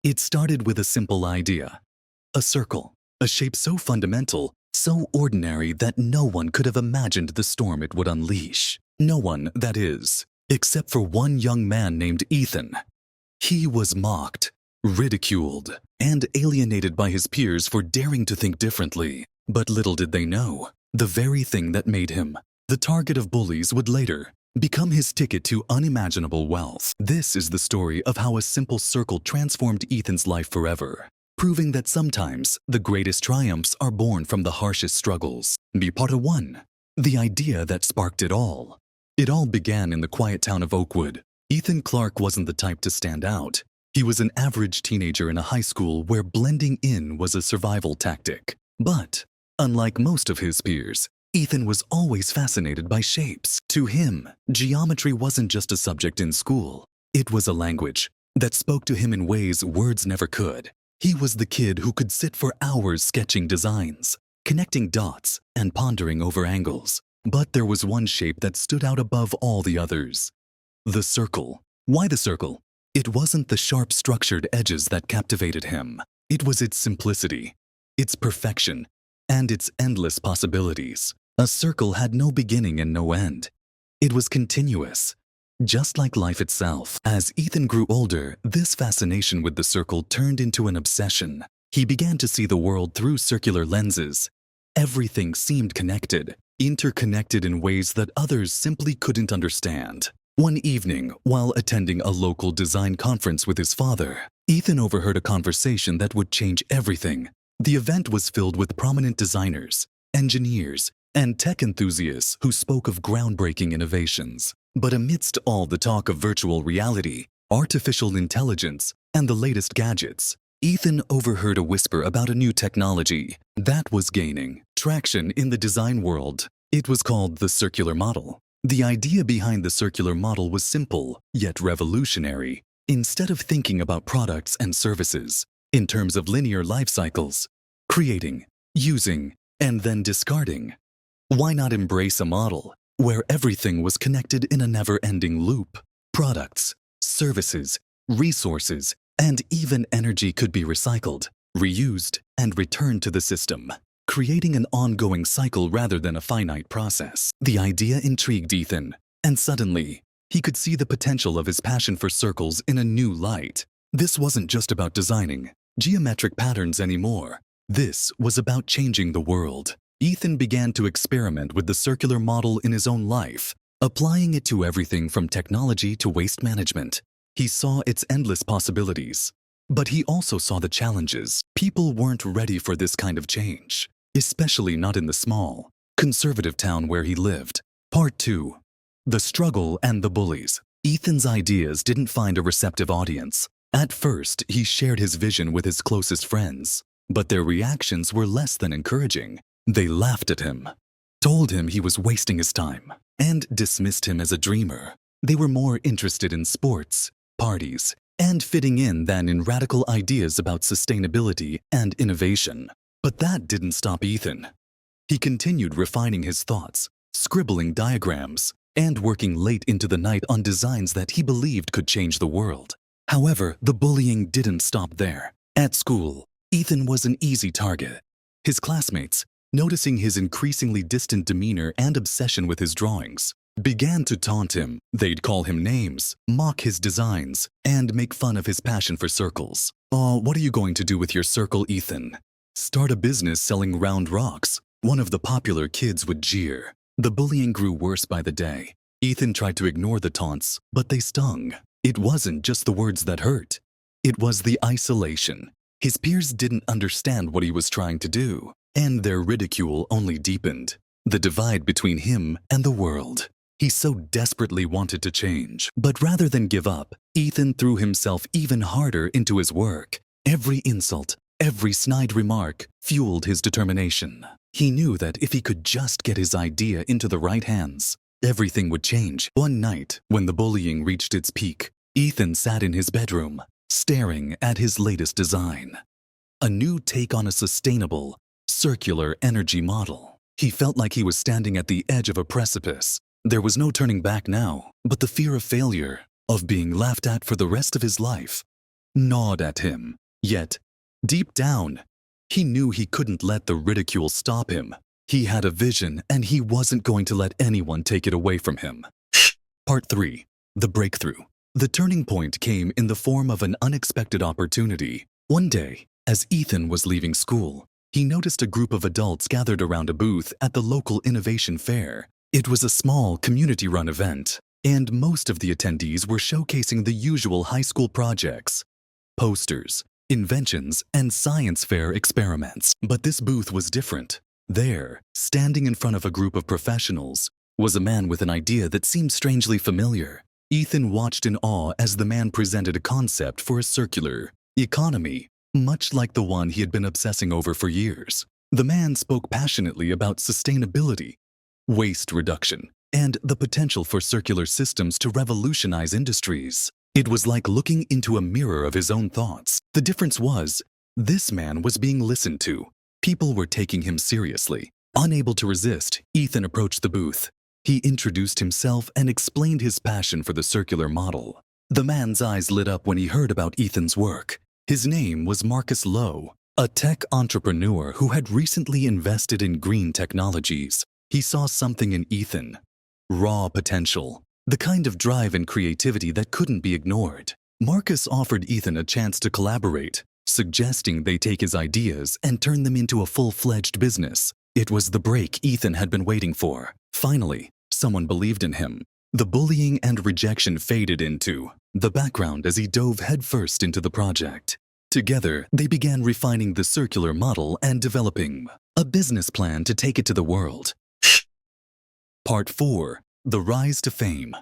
It started with a simple idea. A circle, a shape so fundamental, so ordinary that no one could have imagined the storm it would unleash. No one, that is, except for one young man named Ethan. He was mocked, ridiculed, and alienated by his peers for daring to think differently. But little did they know, the very thing that made him the target of bullies would later become his ticket to unimaginable wealth. This is the story of how a simple circle transformed Ethan's life forever, proving that sometimes the greatest triumphs are born from the harshest struggles. Be part of one. The idea that sparked it all. It all began in the quiet town of Oakwood. Ethan Clark wasn't the type to stand out. He was an average teenager in a high school where blending in was a survival tactic. But, unlike most of his peers, Ethan was always fascinated by shapes. To him, geometry wasn't just a subject in school. It was a language that spoke to him in ways words never could. He was the kid who could sit for hours sketching designs, connecting dots, and pondering over angles. But there was one shape that stood out above all the others. The circle. Why the circle? It wasn't the sharp structured edges that captivated him. It was its simplicity, its perfection, and its endless possibilities. A circle had no beginning and no end. It was continuous, just like life itself. As Ethan grew older, this fascination with the circle turned into an obsession. He began to see the world through circular lenses. Everything seemed connected, interconnected in ways that others simply couldn't understand. One evening, while attending a local design conference with his father, Ethan overheard a conversation that would change everything. The event was filled with prominent designers, engineers, and tech enthusiasts who spoke of groundbreaking innovations. But amidst all the talk of virtual reality, artificial intelligence, and the latest gadgets, Ethan overheard a whisper about a new technology that was gaining traction in the design world. It was called the circular model. The idea behind the circular model was simple, yet revolutionary. Instead of thinking about products and services in terms of linear life cycles, creating, using, and then discarding, why not embrace a model where everything was connected in a never-ending loop? Products, services, resources, and even energy could be recycled, reused, and returned to the system, creating an ongoing cycle rather than a finite process. The idea intrigued Ethan, and suddenly, he could see the potential of his passion for circles in a new light. This wasn't just about designing geometric patterns anymore. This was about changing the world. Ethan began to experiment with the circular model in his own life, applying it to everything from technology to waste management. He saw its endless possibilities, but he also saw the challenges. People weren't ready for this kind of change, especially not in the small, conservative town where he lived. Part 2. The struggle and the bullies. Ethan's ideas didn't find a receptive audience. At first, he shared his vision with his closest friends, but their reactions were less than encouraging. They laughed at him, told him he was wasting his time, and dismissed him as a dreamer. They were more interested in sports, parties, and fitting in than in radical ideas about sustainability and innovation. But that didn't stop Ethan. He continued refining his thoughts, scribbling diagrams, and working late into the night on designs that he believed could change the world. However, the bullying didn't stop there. At school, Ethan was an easy target. His classmates, noticing his increasingly distant demeanor and obsession with his drawings, began to taunt him. They'd call him names, mock his designs, and make fun of his passion for circles. "Oh, what are you going to do with your circle, Ethan? Start a business selling round rocks," one of the popular kids would jeer. The bullying grew worse by the day. Ethan tried to ignore the taunts, but they stung. It wasn't just the words that hurt. It was the isolation. His peers didn't understand what he was trying to do, and their ridicule only deepened the divide between him and the world. He so desperately wanted to change. But rather than give up, Ethan threw himself even harder into his work. Every insult, every snide remark fueled his determination. He knew that if he could just get his idea into the right hands, everything would change. One night, when the bullying reached its peak, Ethan sat in his bedroom, staring at his latest design. A new take on a sustainable, circular energy model. He felt like he was standing at the edge of a precipice. There was no turning back now, but the fear of failure, of being laughed at for the rest of his life, gnawed at him. Yet, deep down, he knew he couldn't let the ridicule stop him. He had a vision, and he wasn't going to let anyone take it away from him. Part 3. The Breakthrough. The turning point came in the form of an unexpected opportunity. One day, as Ethan was leaving school, he noticed a group of adults gathered around a booth at the local innovation fair. It was a small, community-run event, and most of the attendees were showcasing the usual high school projects, posters, inventions, and science fair experiments. But this booth was different. There, standing in front of a group of professionals, was a man with an idea that seemed strangely familiar. Ethan watched in awe as the man presented a concept for a circular economy, much like the one he had been obsessing over for years. The man spoke passionately about sustainability, waste reduction, and the potential for circular systems to revolutionize industries. It was like looking into a mirror of his own thoughts. The difference was, this man was being listened to. People were taking him seriously. Unable to resist, Ethan approached the booth. He introduced himself and explained his passion for the circular model. The man's eyes lit up when he heard about Ethan's work. His name was Marcus Lowe, a tech entrepreneur who had recently invested in green technologies. He saw something in Ethan, raw potential, the kind of drive and creativity that couldn't be ignored. Marcus offered Ethan a chance to collaborate, suggesting they take his ideas and turn them into a full-fledged business. It was the break Ethan had been waiting for. Finally, someone believed in him. The bullying and rejection faded into the background as he dove headfirst into the project. Together, they began refining the circular model and developing a business plan to take it to the world. Part 4. The Rise to Fame.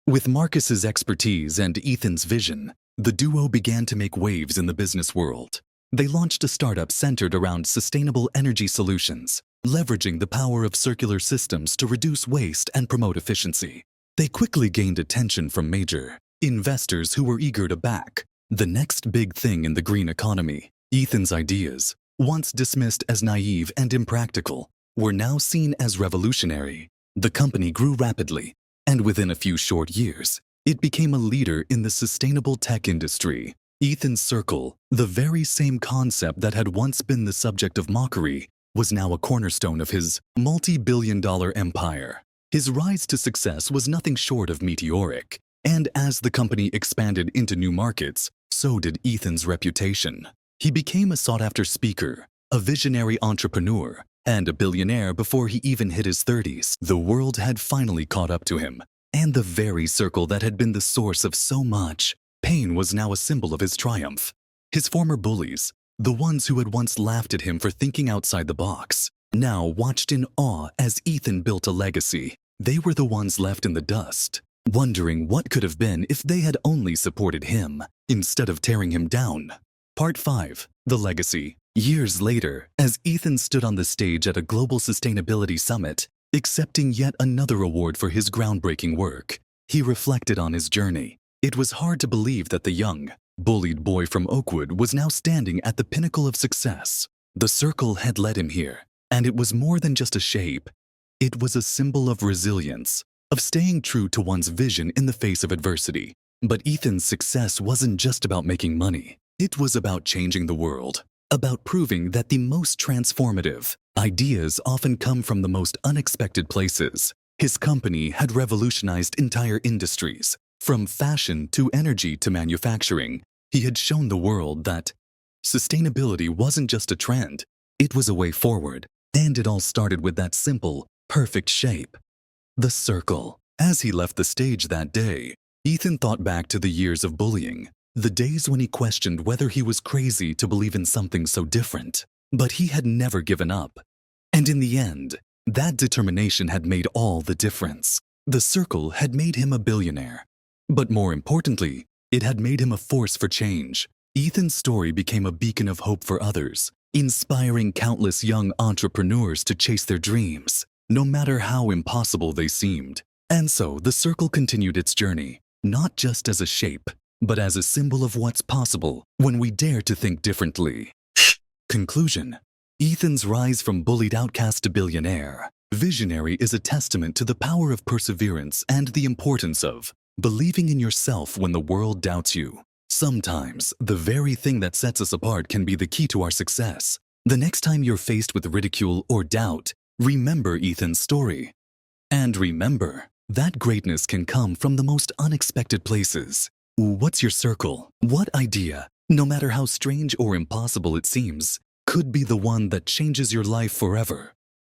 With Marcus's expertise and Ethan's vision, the duo began to make waves in the business world. They launched a startup centered around sustainable energy solutions, leveraging the power of circular systems to reduce waste and promote efficiency. They quickly gained attention from major investors who were eager to back the next big thing in the green economy. Ethan's ideas, once dismissed as naive and impractical, were now seen as revolutionary. The company grew rapidly, and within a few short years, it became a leader in the sustainable tech industry. Ethan's circle, the very same concept that had once been the subject of mockery, was now a cornerstone of his multi-billion-dollar empire. His rise to success was nothing short of meteoric, and as the company expanded into new markets, so did Ethan's reputation. He became a sought-after speaker, a visionary entrepreneur, and a billionaire before he even hit his 30s. The world had finally caught up to him, and the very circle that had been the source of so much pain was now a symbol of his triumph. His former bullies, the ones who had once laughed at him for thinking outside the box, now watched in awe as Ethan built a legacy. They were the ones left in the dust, wondering what could have been if they had only supported him instead of tearing him down. Part 5. The Legacy. Years later, as Ethan stood on the stage at a global sustainability summit, accepting yet another award for his groundbreaking work, he reflected on his journey. It was hard to believe that the young, bullied boy from Oakwood was now standing at the pinnacle of success. The circle had led him here, and it was more than just a shape. It was a symbol of resilience, of staying true to one's vision in the face of adversity. But Ethan's success wasn't just about making money. It was about changing the world, about proving that the most transformative ideas often come from the most unexpected places. His company had revolutionized entire industries, from fashion to energy to manufacturing. He had shown the world that sustainability wasn't just a trend, it was a way forward. And it all started with that simple, perfect shape, the circle. As he left the stage that day, Ethan thought back to the years of bullying, the days when he questioned whether he was crazy to believe in something so different. But he had never given up. And in the end, that determination had made all the difference. The circle had made him a billionaire. But more importantly, it had made him a force for change. Ethan's story became a beacon of hope for others, inspiring countless young entrepreneurs to chase their dreams, no matter how impossible they seemed. And so the circle continued its journey, not just as a shape, but as a symbol of what's possible when we dare to think differently. Conclusion. Ethan's rise from bullied outcast to billionaire, visionary is a testament to the power of perseverance and the importance of believing in yourself when the world doubts you. Sometimes, the very thing that sets us apart can be the key to our success. The next time you're faced with ridicule or doubt, remember Ethan's story. And remember, that greatness can come from the most unexpected places. What's your circle? What idea, no matter how strange or impossible it seems, could be the one that changes your life forever?